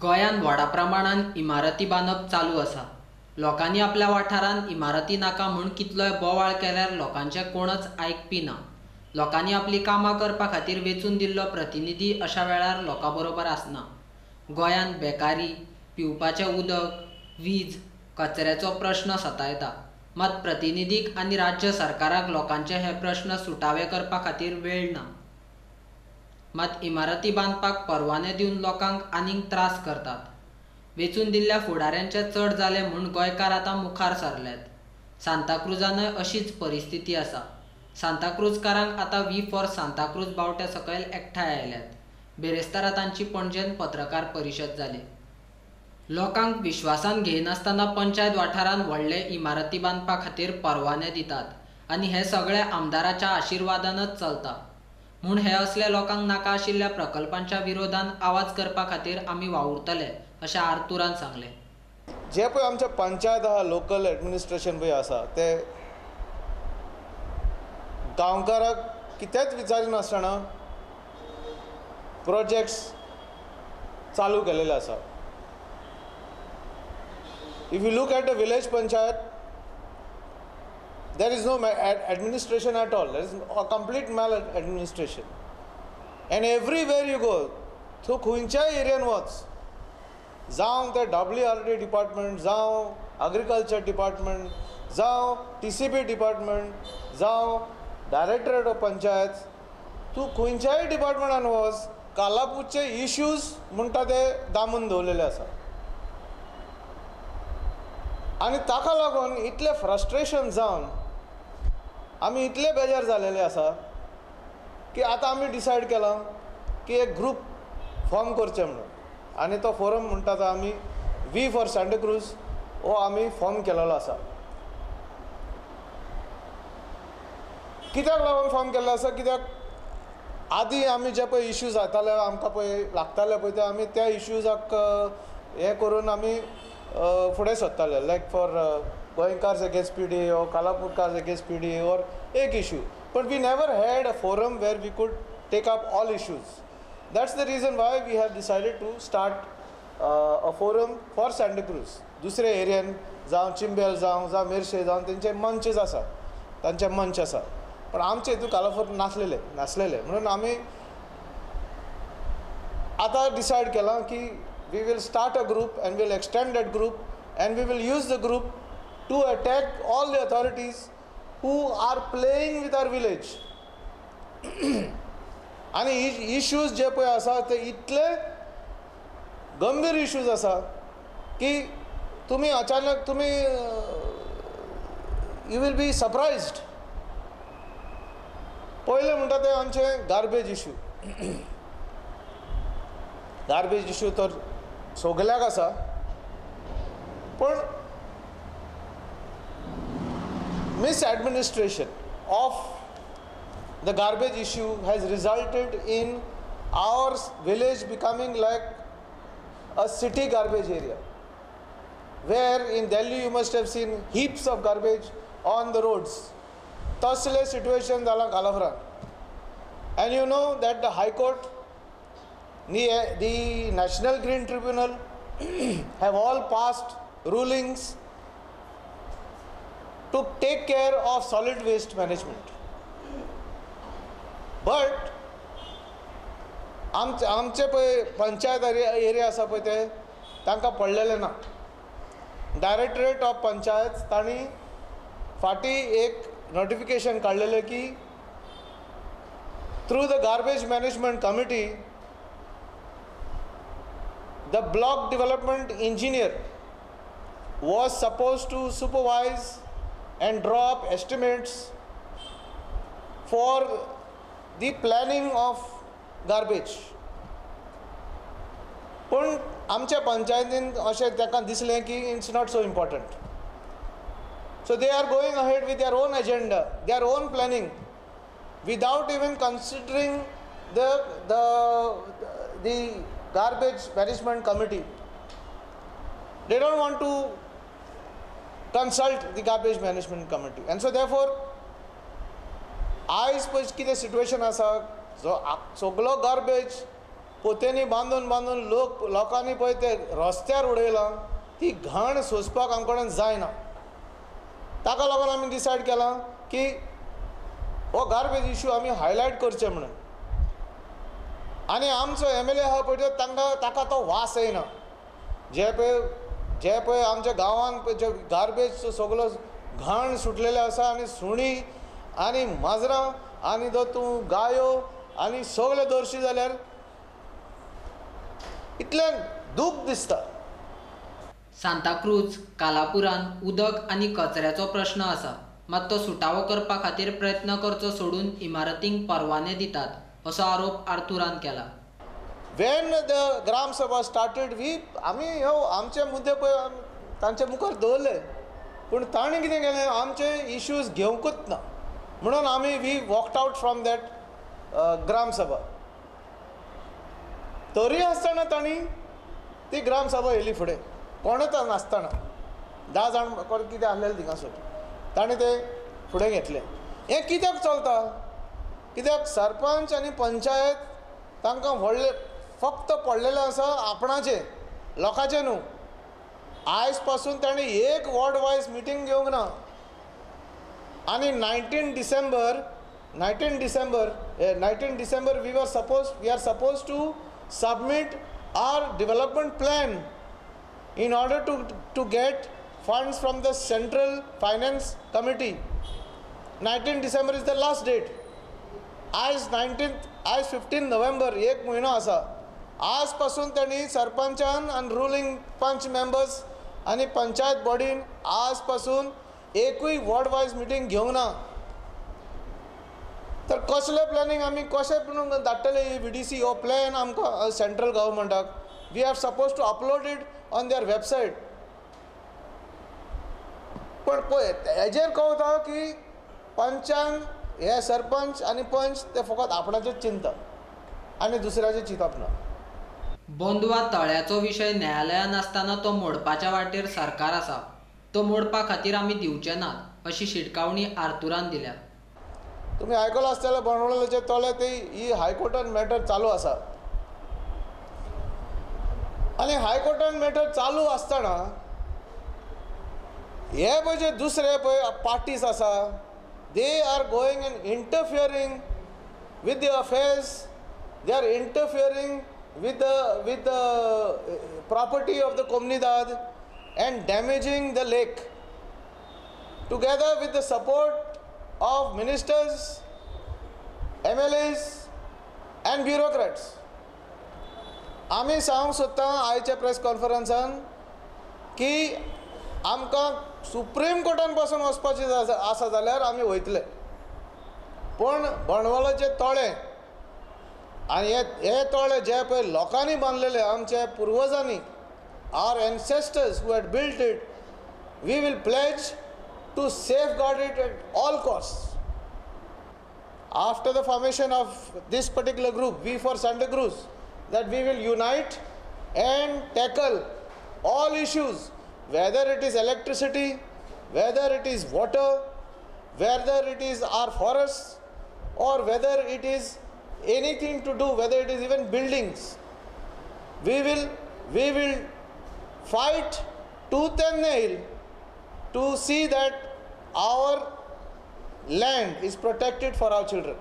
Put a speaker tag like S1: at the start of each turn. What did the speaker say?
S1: गोंयांत व्हडा प्रमाणांत इमारती बांदप चालू आसा. लोकांनी आपल्या वाठारांत इमारती नाका म्हूण कितलोय बोवाळ केल्यार लोकांचें कोणच आयकपी ना. लोकांनी आपलीं कामां करपा खातीर वेंचून दिल्लो प्रतिनिधी अशा वेळार लोकां बरोबर आसना. गोंयांत बेकारी, पिवपाचें उदक, वीज, कचऱ्याचो प्रश्न सतायता. मात प्रतिनिधीक आनी राज्य सरकाराक लोकांचे हे प्रश्न सुटावे करपा खातीर वेळ ना. मात इमारती बांदपाक परवाने दिवन लोकांक आनीक त्रास करतात. वेंचून दिल्ल्या फुडाऱ्यांचे चड जाले म्हूण गोंयकार आतां मुखार सरल्यात. सांताक्रुजानय अशीच परिस्थिती आसा. सांताक्रुजकारांक आतां वी फॉर सांताक्रुज बावटे सकयल एकठांय आयल्यात. बेरेस्तारा तांची पणजेंत पत्रकार परिशद जाली. लोकांक विश्वासान घेयनासतना पंचायत वाठारांत व्हडले इमारती बांदपा खातीर परवाने दितात आनी हें सगळें आमदाराच्या आशिर्वादानच चलता. म्हूण हे असले लोकांक नाका आशिल्ल्या प्रकल्पांच्या विरोधान आवाज करपा खातीर आमी वावुरतले अशें आर्थुरान सांगलें.
S2: जे पळय आमचे पंचायत आहा, लोकल एडमिनिस्ट्रेशन पळय आसा ते गांवकाराक कितेंच विचारिनासतना प्रोजेक्ट्स चालू केलेले आसा. If you look at the village panchayat, there is no administration at all. There is a complete maladministration. And everywhere you go, through खंयच्याय एरियान वच, जावं ते WRD डिपार्टमेंट, जावं एग्रीकल्चर डिपार्टमेंट, जावं TCP डिपार्टमेंट, जावं डायरेक्टरेट ऑफ पंचायत, तूं खंयच्याय डिपार्टमेंटान वच, कालापूरचे इश्यूज म्हणटा ते दामून दवरलेले आसा. आनी ताका लागून इतले फ्रस्ट्रेशन जावन आमी इतले बेजार जालेले आसा की आतां आमी डिसायड केलां की एक ग्रूप फॉर्म करचें म्हणून. आनी तो फोरम म्हणटा तो आमी वी फॉर सांताक्रूज हो आमी फॉर्म केलेलो आसा. कित्याक लागून फॉर्म केल्लो आसा? कित्याक आदीं आमी जे पळय इश्यूज जाताले, आमकां पळय लागताले पळय ते आमी त्या इश्यूजाक हें करून आमी फुडें सरताले. लायक for Goenkars against PD or Kalapurkars against PD or एक issue. But we never had a forum where we could take up all issues. That's the reason why we have decided to start a forum for Santa Cruz. दुसरे एरियान जावं चिंबेल जावं मेर्शे जावं तेंचे मंचेस आसा, तांचे मंच आसा. पण आमचे हितून कालापूर नासलेले म्हणून आमी आतां डिसायड केलां की we will start a group and we'll extend that group and we will use the group to attack all the authorities who are playing with our village. आणि इश्यूज जे पळय आसा ते इतले गंभीर इश्यूज आसा की तुमी अचानक तुमी यू विल बी सरप्रायज्ड. पयलें म्हणटा ते आमचे गार्बेज इश्यू. गार्बेज इश्यू तर सगल्याक आसा, पण misadministration of the garbage issue has resulted in our village becoming like a city garbage area, where in Delhi you must have seen heaps of garbage on the roads. Tasle situation dala Kalafran. And you know that the High Court, the National Green Tribunal have all passed rulings to take care of solid waste management. But आमचे पळय panchayat area आसा पळय ते तांकां पडलेले ना. Directorate of panchayat तांणी फाटीं एक नोटिफिकेशन काडलेलें की through the garbage management committee the block development engineer was supposed to supervise and draw up estimates for the planning of garbage. पण आमच्या पंचायतीन अशें ताका दिसलें की it's not so important. So they are going ahead with their own agenda, their own planning, without even considering the garbage management committee. They don't want to consult the garbage management committee, and so therefore आयज पळय कितें situation आसा, जो सगलो garbage Pothineni बांदून बांदून लोकांनी पळय ते रस्त्यार उडयलां, ती घाण सोंसपाक आमचे कडेन जायना. ताका लागून आमी डिसायड केलां की हो गार्बेज इश्यू आमी हायलायट करचे म्हणून. आनी आमचो MLA आहा पळय ताका तो वास येना. जे पळय आमच्या गांवांत जे गार्बेज सगळो घाण सुटलेले आसा, आनी सुणी आनी माजरां आनी जर तूं गायो आनी सगळे दर्शी जाल्यार इतलें दूख दिसता.
S1: सांताक्रूज कालापुरान उदक आनी कचऱ्याचो प्रश्न आसा, मात तो सुटावो करपा खातीर प्रयत्न करचो सोडून इमारतींक परवाने दितात असो आरोप आर्थुरान केला.
S2: वेन द ग्राम सभा स्टार्टेड आमी आमचे मुद्दे पळय तांचे मुखार दवरले, पूण ताणें कितें केलें, आमचे इश्यूज घेवंकूच ना म्हणून आमी we walked out from that gram sabha. तरी आसतना तांणी ती ग्राम सभा येयली फुडें, कोणूच नासतना 10 जाण कितें आसलेले थिंगासर ताणें ते फुडें घेतले. हें कित्याक चलता? कित्याक सरपंच आनी पंचायत तांकां व्हडले फक्त पडलेले आसा आपणाचे, लोकांचे न्हू. आयज पासून ताणें एक वॉर्ड वायज मिटींग घेवंक ना. आनी 19 December we are suppose to submit our development plan in order to get funds from the Central Finance Committee. 19 December is the last date. आज 15 November, एक म्हयनो आसा. आज पासून त्यांनी सरपंचान आनी रुलींग पंच मेंबर्स आनी पंचायत बॉडीन आज पासून एकूय वॉर्ड वायज मिटींग घेवंक ना. तर कसले प्लॅनिंग आमी कशें म्हणून धाडटले ही VDC हो प्लॅन आमकां सेंट्रल गव्हर्मेंटाक? We are suppose to upload it on their website. पण पळय हेजेर कळटा की पंचान हे सरपंच आनी पंच ते फकत आपणाचेच चिंता आनी दुसऱ्याचें चिंतप ना.
S1: बोंदवा तळ्याचो विशय न्यायालयान आसतना तो मोडपाच्या वाटेर सरकार आसा. तो मोडपा खातीर आमी दिवचे नात अशी शिटकावणी आर्थुरान दिल्या.
S2: तुम्ही आयकलां आसतलें बोंडवळेचे तळे ती ही हायकोर्टान मॅटर चालू आसा. आनी हायकोर्टान मॅटर चालू आसतना हे पळय जे दुसरे पळय पार्टीज आसा, they are going and interfering with the affairs, they are interfering with the property of the comunidad and damaging the lake, together with the support of ministers, MLAs and bureaucrats. आमी सांगूंक सोदता आयच्या press कॉन्फरन्सान की आमकां supreme कोर्टान पासून वचपाचें आसा जाल्यार आमी वयतले, पण बोंडवळाचे तळे आनी हे तळे जे पळय लोकांनी बांदलेले आमच्या पुर्वजांनी, our ancestors who had built it, we will pledge to safeguard it at all costs. After the formation of this particular group, We for Santa Cruz, that we will unite and tackle all issues, whether it is electricity, whether it is water, whether it is our forests, or whether it is anything to do, whether it is even buildings. We will fight tooth and nail to see that our land is protected for our children.